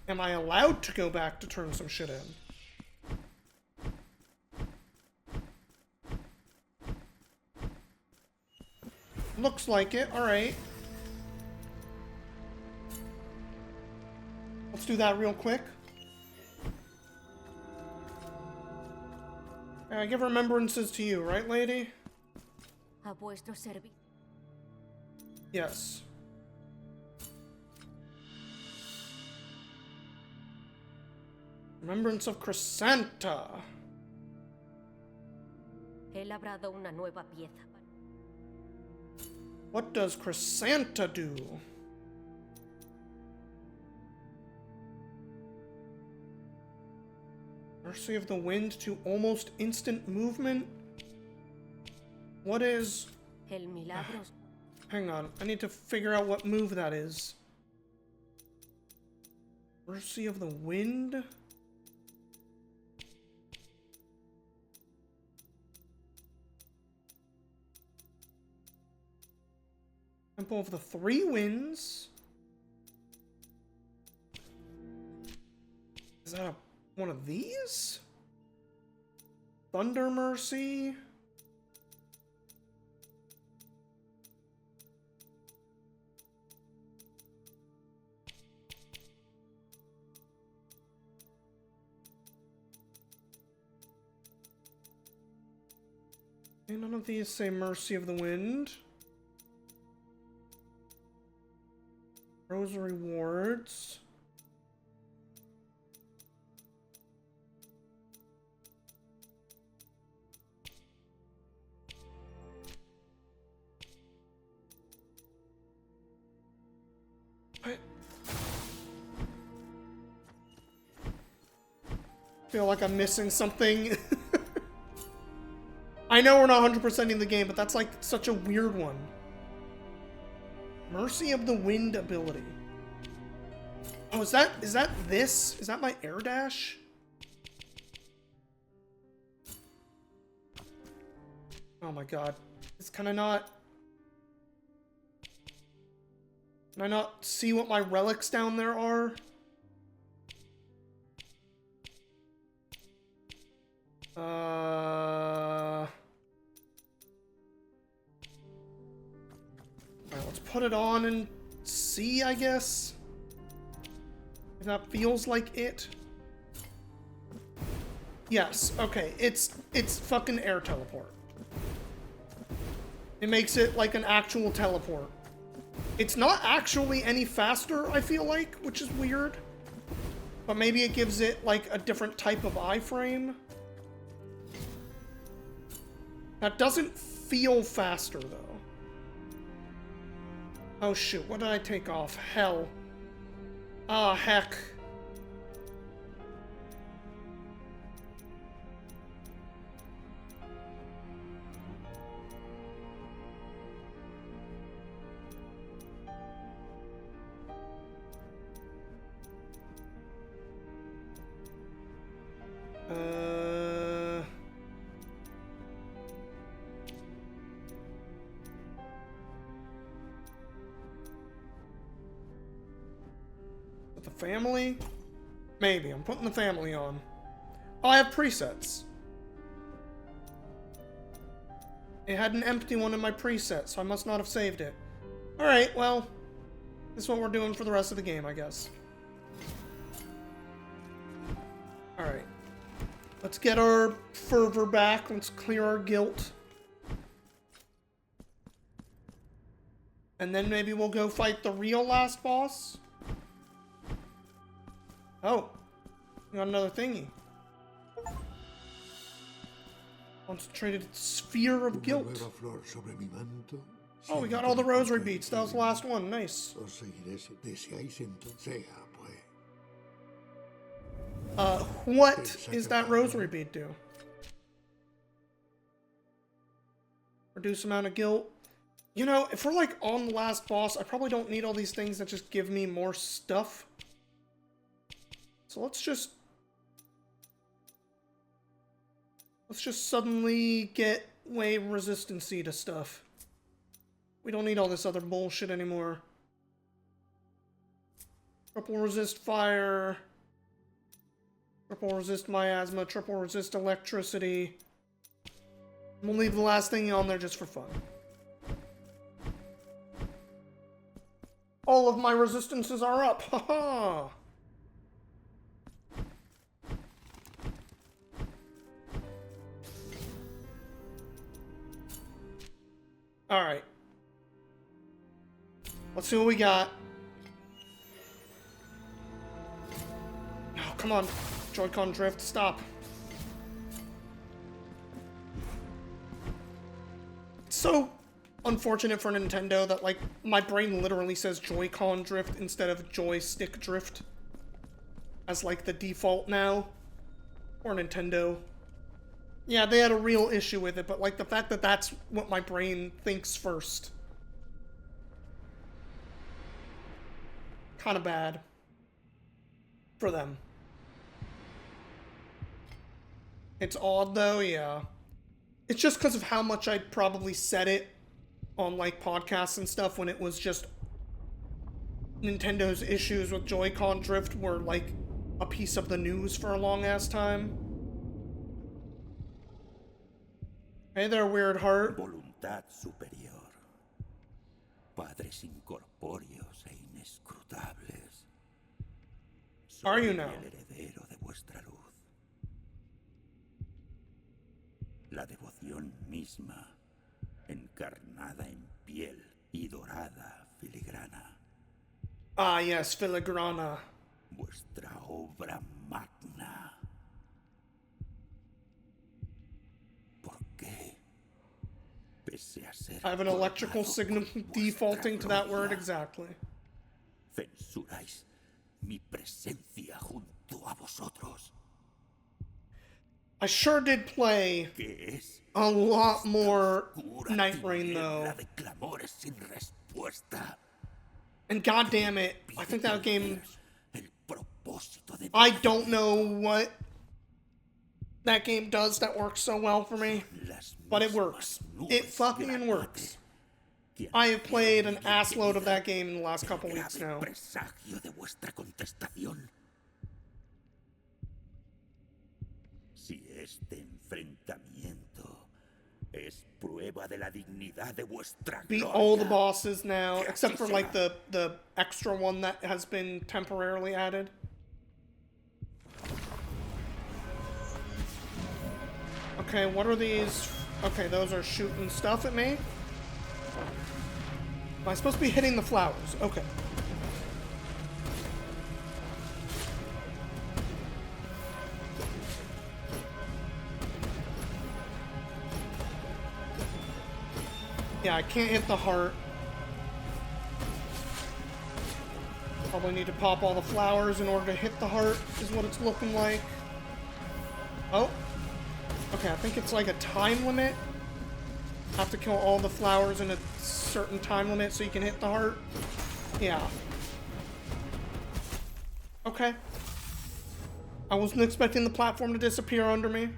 Am I allowed to go back to turn some shit in? Looks like it. Alright. Let's do that real quick. I give remembrances to you, right, lady? A vuestro servicio. Yes. Remembrance of Chrysanta. He labrado una nueva pieza. What does Chrysanta do? Mercy of the Wind to almost instant movement? What is... El milagros. Hang on, I need to figure out what move that is. Mercy of the Wind? Temple of the Three Winds? Is that one of these? Thunder Mercy? And none of these say Mercy of the Wind. Rosary Wards. I feel like I'm missing something. I know we're not 100%ing the game, but that's like such a weird one. Mercy of the Wind ability. Oh, is that this? Is that my air dash? Oh my god. It's kind of not... Can I not see what my relics down there are? Alright, let's put it on and see, I guess. If that feels like it. Yes, okay, it's fucking air teleport. It makes it like an actual teleport. It's not actually any faster, I feel like, which is weird. But maybe it gives it like a different type of iframe. That doesn't feel faster, though. Oh, shoot. What did I take off? Hell. Ah, heck. The family? Maybe. I'm putting the family on. Oh, I have presets. It had an empty one in my preset, so I must not have saved it. Alright, well, this is what we're doing for the rest of the game, I guess. Alright. Let's get our fervor back. Let's clear our guilt. And then maybe we'll go fight the real last boss. Oh. We got another thingy. Concentrated sphere of guilt. Oh, we got all the rosary beats. That was the last one. Nice. What is that rosary bead do? Reduce amount of guilt. You know, if we're like on the last boss, I probably don't need all these things that just give me more stuff. So let's just suddenly get way resistancy to stuff. We don't need all this other bullshit anymore. Triple resist fire. Triple resist miasma. Triple resist electricity. I'm gonna leave the last thing on there just for fun. All of my resistances are up. Haha. Alright. Let's see what we got. Oh, come on. Joy-Con drift, stop. It's so unfortunate for Nintendo that, like, my brain literally says Joy-Con drift instead of joystick drift as, like, the default now for Nintendo. Yeah, they had a real issue with it, but, like, the fact that that's what my brain thinks first. Kind of bad. For them. It's odd, though, yeah. It's just because of how much I'd probably said it on, like, podcasts and stuff when it was just Nintendo's issues with Joy-Con drift were, like, a piece of the news for a long-ass time. Hey there, weird heart. Voluntad superior. Padres incorpóreos e inescrutables. Are you Soy now? el heredero de vuestra luz. La devoción misma, encarnada en piel y dorada filigrana. Ah, yes, filigrana. Vuestra obra magna. ¿Por qué? Pese a ser I have an electrical coronado signal con vuestra defaulting to that word gloria, exactly. censuráis mi presencia junto a vosotros. I sure did play ¿Qué es? a lot more Oscura Night Rain, though. tiniebla de clamores sin respuesta. And goddamn it, I think that game... El propósito de I don't know what that game does that works so well for me, las but it mismas works. nubes It fucking granate works. que I have played an anuncian mi assload of vida, that game in the last couple el weeks grave now. presagio de vuestra contestación. Si este enfrentamiento es prueba de la dignidad de vuestra Beat gloria, all the bosses now, except for like the extra one that has been temporarily added. Okay, what are these? Okay, those are shooting stuff at me. Am I supposed to be hitting the flowers? Okay. Yeah, I can't hit the heart. Probably need to pop all the flowers in order to hit the heart, is what it's looking like. Oh. Okay, I think it's like a time limit. Have to kill all the flowers in a certain time limit so you can hit the heart. Yeah. Okay. I wasn't expecting the platform to disappear under me.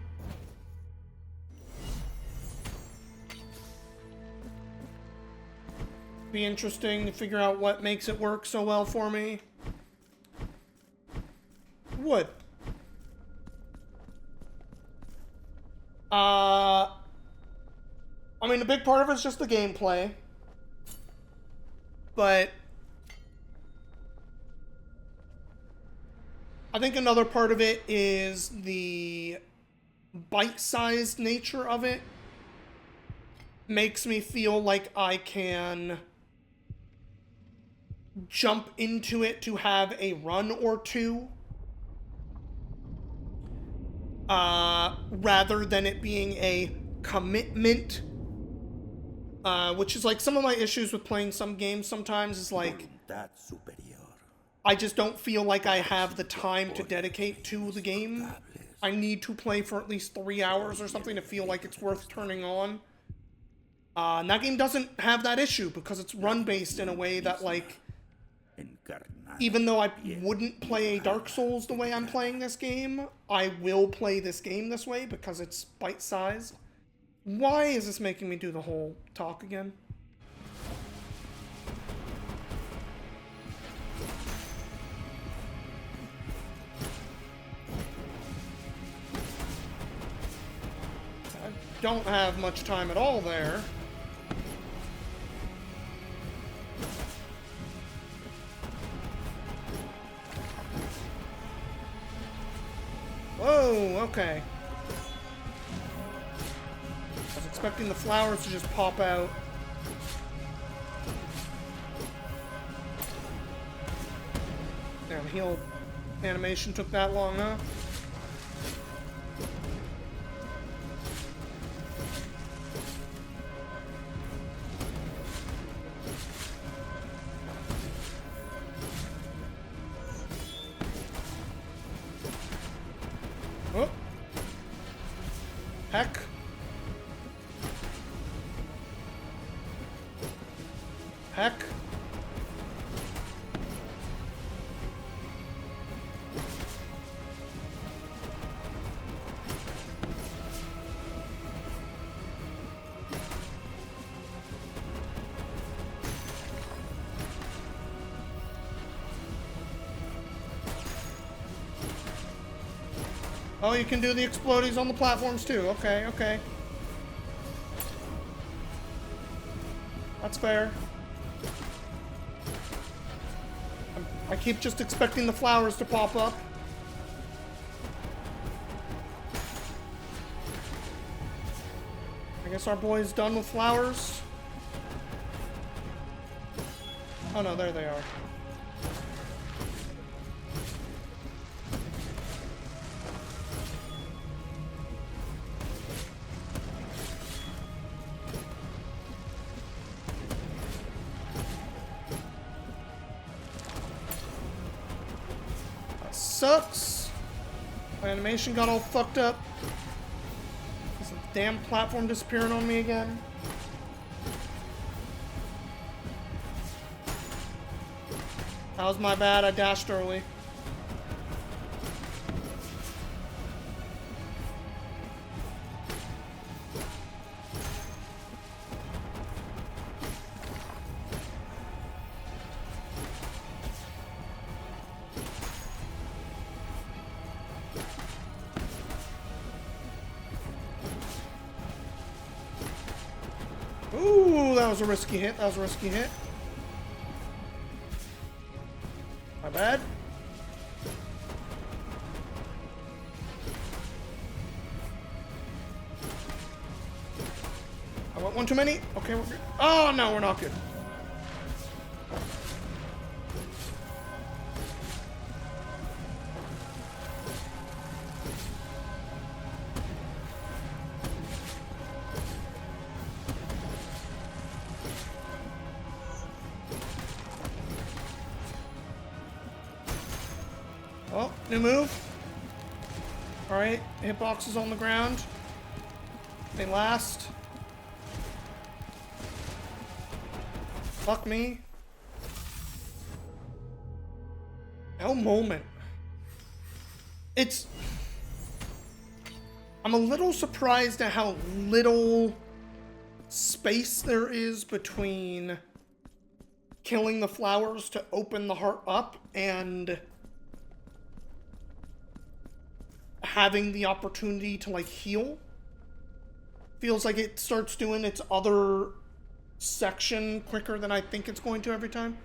Be interesting to figure out what makes it work so well for me. Wood. I mean, a big part of it's just the gameplay. But I think another part of it is the bite-sized nature of it. Makes me feel like I can jump into it to have a run or two. Rather than it being a commitment. Which is like some of my issues with playing some games sometimes is like, voluntad superior. I just don't feel like I have the time to dedicate to the game. I need to play for at least 3 hours or something to feel like it's worth turning on. And that game doesn't have that issue because it's run-based in a way that, like, even though I wouldn't play Dark Souls the way I'm playing this game, I will play this game this way because it's bite-sized. Why is this making me do the whole talk again? don't have much time at all there. Whoa, okay. I was expecting the flowers to just pop out. Damn, heal animation took that long, huh? Oh. Heck. Heck. Oh, you can do the explodies on the platforms too. Okay, okay. That's fair. I keep just expecting the flowers to pop up. I guess our boy's done with flowers. Oh no, there they are. Sucks. My animation got all fucked up. Is the damn platform disappearing on me again? That was my bad. I dashed early. Ooh, that was a risky hit. That was a risky hit. My bad. I want one too many. Okay, we're good. Oh, no, we're not good. Oh, new move. Alright, hitboxes on the ground. They last. Fuck me. No moment. I'm a little surprised at how little space there is between killing the flowers to open the heart up and having the opportunity to, like, heal. Feels like it starts doing its other section quicker than I think it's going to every time.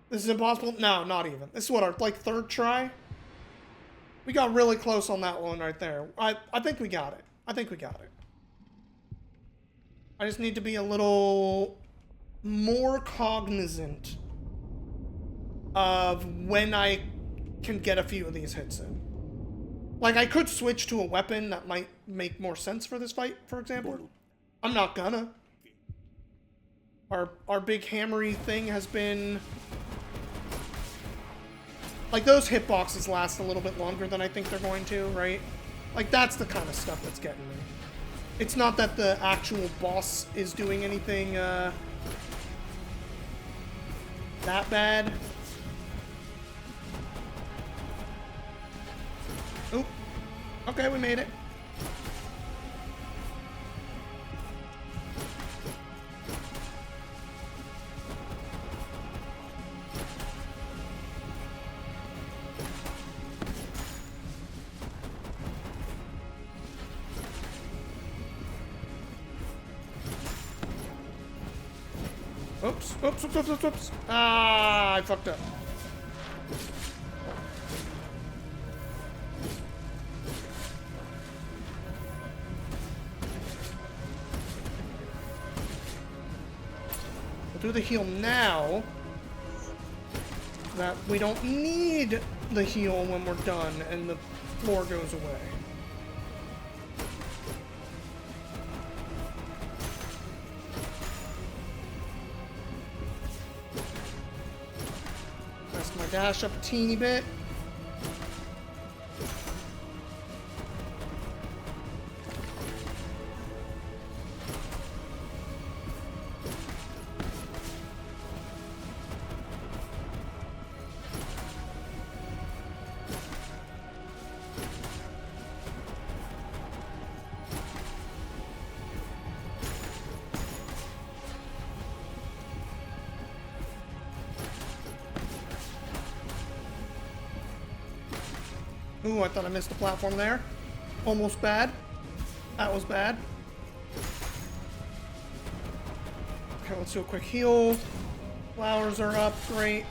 This is impossible? No, not even. This is what, our, like, third try? We got really close on that one right there. I think we got it. I think we got it. I just need to be a little more cognizant of when I can get a few of these hits in. Like, I could switch to a weapon that might make more sense for this fight, for example. I'm not gonna. Our big hammery thing has been... Like, those hitboxes last a little bit longer than I think they're going to, right? Like, that's the kind of stuff that's getting me. It's not that the actual boss is doing anything, that bad. Oop. Okay, we made it. Oops, oops, oops, oops, oops, oops. Ah, I fucked up. We'll do the heal now. That we don't need the heal when we're done and the floor goes away. Press my dash up a teeny bit. Ooh, I thought I missed the platform there. Almost bad. That was bad. Okay, let's do a quick heal. Flowers are up, great.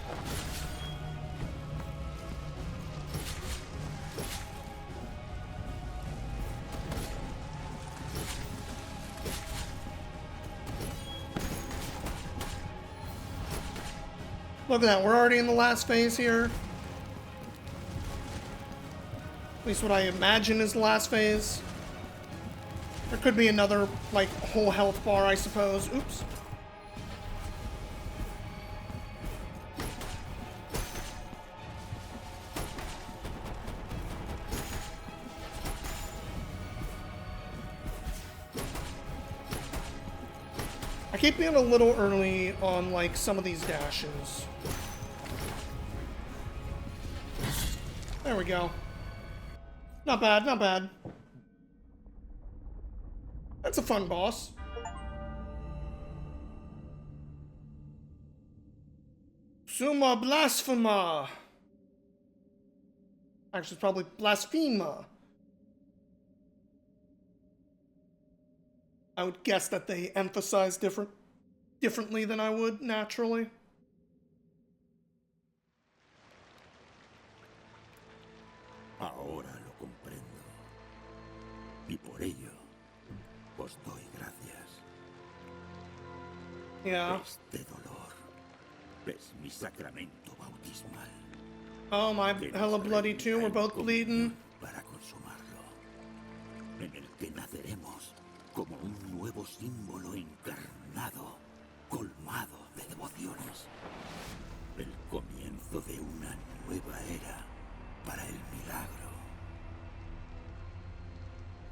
Look at that, we're already in the last phase here. At least what I imagine is the last phase. There could be another, like, whole health bar, I suppose. Oops. I keep being a little early on, like, some of these dashes. There we go. Not bad, not bad. That's a fun boss. Summa Blasphema. Actually, it's probably Blasphema. I would guess that they emphasize differently than I would naturally. Ahora lo comprendo. Y por ello, os doy gracias. Yeah. Este dolor es mi sacramento bautismal. Oh, my hella bloody too. We're both bleeding. Para consumarlo, en el que naceremos como un nuevo símbolo encarnado, colmado de devociones. El comienzo de una nueva era para el milagro.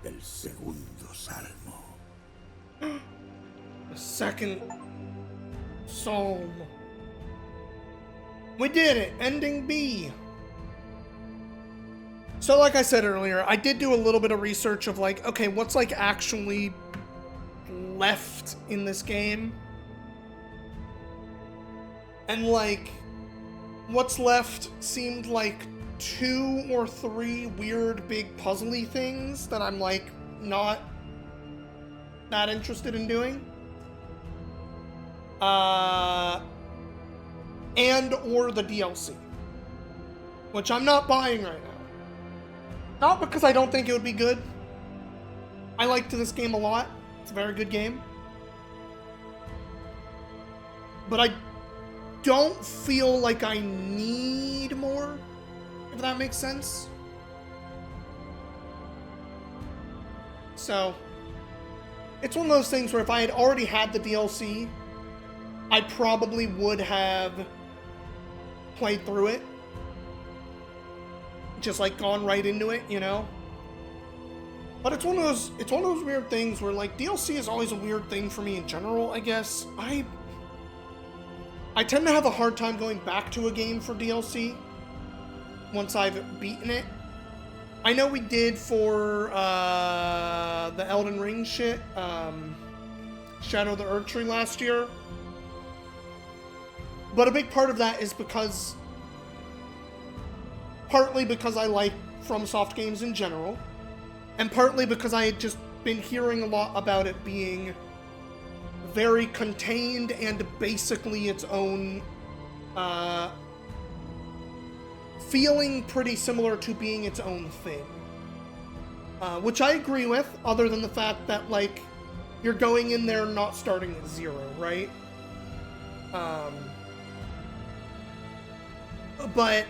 El segundo salmo. The second psalm. We did it! Ending B. So like I said earlier, I did do a little bit of research of like, okay, what's like actually left in this game? And like, what's left seemed like 2 or 3 weird big puzzly things that I'm like not interested in doing. And or the DLC, which I'm not buying right now. Not because I don't think it would be good. I liked this game a lot. It's a very good game. But I don't feel like I need more, if that makes sense. So, it's one of those things where if I had already had the DLC, I probably would have played through it. Just like gone right into it, you know? But it's one of those weird things where like DLC is always a weird thing for me in general, I guess. I tend to have a hard time going back to a game for DLC once I've beaten it. I know we did for the Elden Ring shit, Shadow of the Erdtree last year. But a big part of that is because, partly because I like FromSoft games in general, and partly because I had just been hearing a lot about it being very contained and basically its own, feeling pretty similar to being its own thing. Which I agree with, other than the fact that, like, you're going in there not starting at zero, right? But,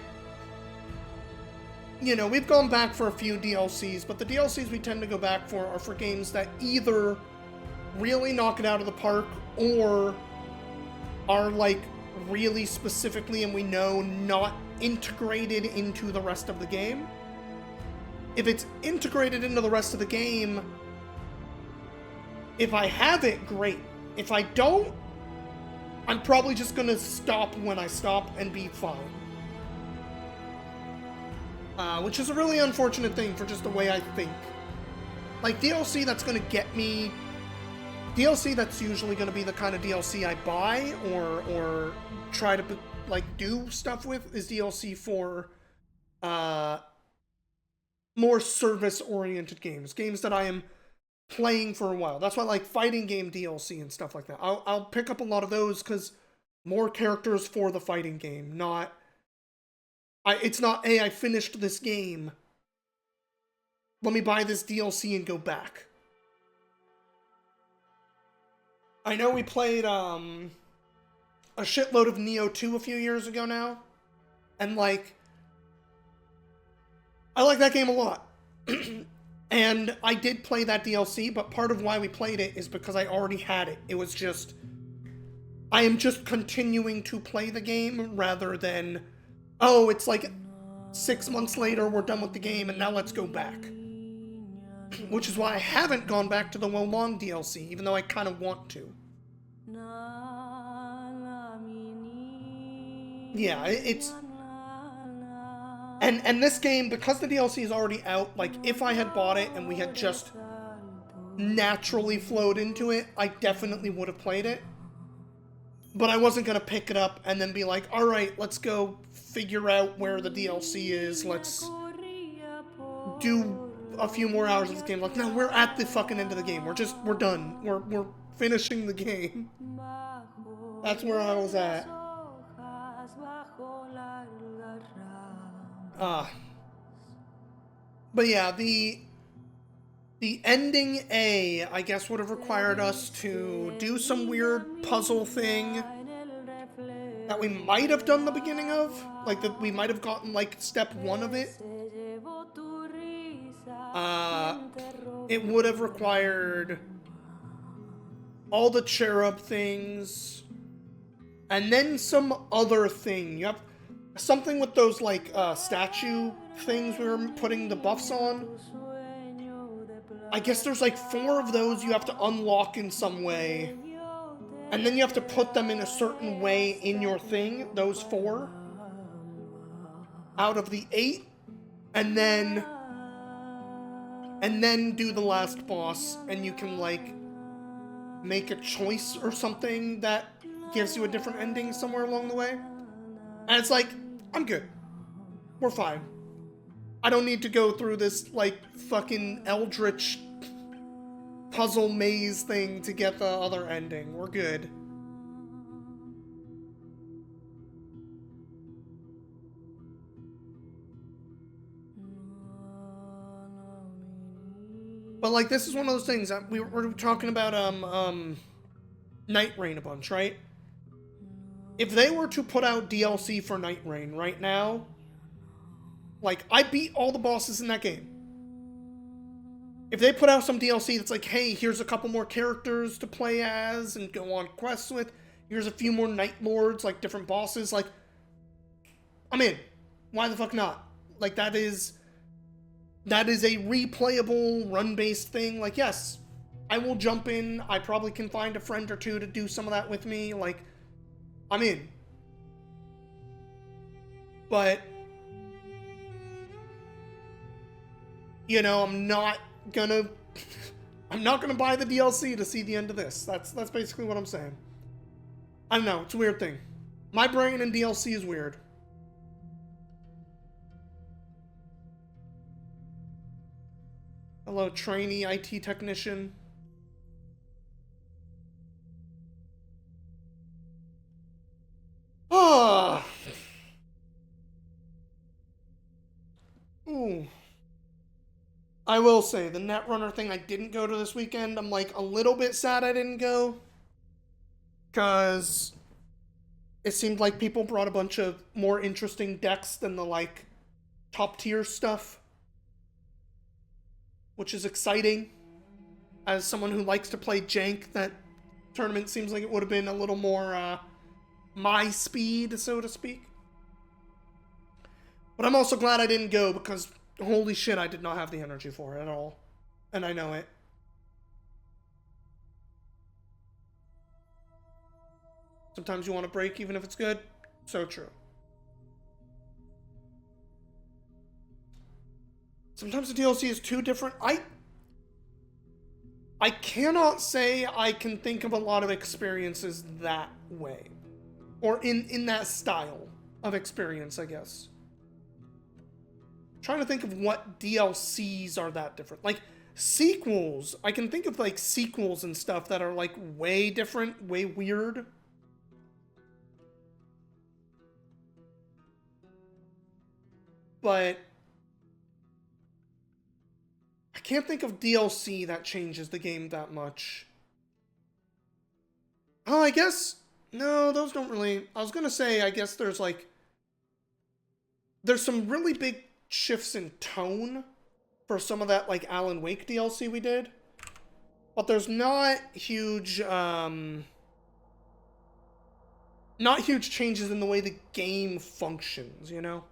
you know, we've gone back for a few DLCs, but the DLCs we tend to go back for are for games that either really knock it out of the park or are, like, really specifically, and we know, not integrated into the rest of the game. If it's integrated into the rest of the game, if I have it, great. If I don't, I'm probably just gonna stop when I stop and be fine. Which is a really unfortunate thing for just the way I think. Like, DLC that's gonna get me... DLC that's usually gonna be the kind of DLC I buy or try to, like, do stuff with is DLC for, more service-oriented games. Games that I am playing for a while. That's why I like fighting game DLC and stuff like that. I'll pick up a lot of those because more characters for the fighting game, not... it's not, hey, I finished this game. Let me buy this DLC and go back. I know we played, a shitload of Neo 2 a few years ago now. And, like, I like that game a lot. And I did play that DLC, but part of why we played it is because I already had it. It was just... I am just continuing to play the game rather than... Oh, it's like 6 months later, we're done with the game, and now let's go back. Which is why I haven't gone back to the Wolong DLC, even though I kind of want to. Yeah, it's... And this game, because the DLC is already out, like, if I had bought it and we had just naturally flowed into it, I definitely would have played it. But I wasn't going to pick it up and then be like, alright, let's go figure out where the DLC is, let's do a few more hours of this game. Like, no, we're at the fucking end of the game. We're done. We're finishing the game. That's where I was at. But yeah, the ending A, I guess, would have required us to do some weird puzzle thing that we might have done the beginning of. Like, that we might have gotten, like, step 1 of it. It would have required all the cherub things, and then some other thing. You have something with those, like, statue things we were putting the buffs on. I guess there's like 4 of those you have to unlock in some way. And then you have to put them in a certain way in your thing, those 4. Out of the 8. And then do the last boss, and you can, like, make a choice or something that gives you a different ending somewhere along the way. And it's like, I'm good. We're fine. I don't need to go through this, like, fucking eldritch puzzle maze thing to get the other ending. We're good. But, like, this is one of those things that we were talking about, Night Rain a bunch, right? If they were to put out DLC for Night Rain right now, like, I beat all the bosses in that game. If they put out some DLC that's like, hey, here's a couple more characters to play as and go on quests with, here's a few more Night Lords, like, different bosses, like, I'm in. Why the fuck not? Like, that is a replayable, run-based thing. Like, yes, I will jump in. I probably can find a friend or two to do some of that with me. Like, I'm in. But, you know, I'm not gonna buy the DLC to see the end of this. That's basically what I'm saying. I don't know, it's a weird thing. My brain in DLC is weird. Hello, trainee IT technician. Oh. Ooh. I will say, the Netrunner thing I didn't go to this weekend, I'm like a little bit sad I didn't go. Because it seemed like people brought a bunch of more interesting decks than the like top tier stuff. Which is exciting. As someone who likes to play jank, that tournament seems like it would have been a little more my speed, so to speak. But I'm also glad I didn't go because holy shit, I did not have the energy for it at all. And I know it. Sometimes you want to break even if it's good. So true. Sometimes the DLC is too different. I cannot say I can think of a lot of experiences that way. Or in that style of experience, I guess. I'm trying to think of what DLCs are that different. Like, sequels. I can think of, like, sequels and stuff that are, like, way different, way weird. But I can't think of DLC that changes the game that much. Oh, I guess... No, those don't really... I was gonna say, I guess there's, like... There's some really big shifts in tone for some of that, like, Alan Wake DLC we did. But there's not huge, not huge changes in the way the game functions, you know?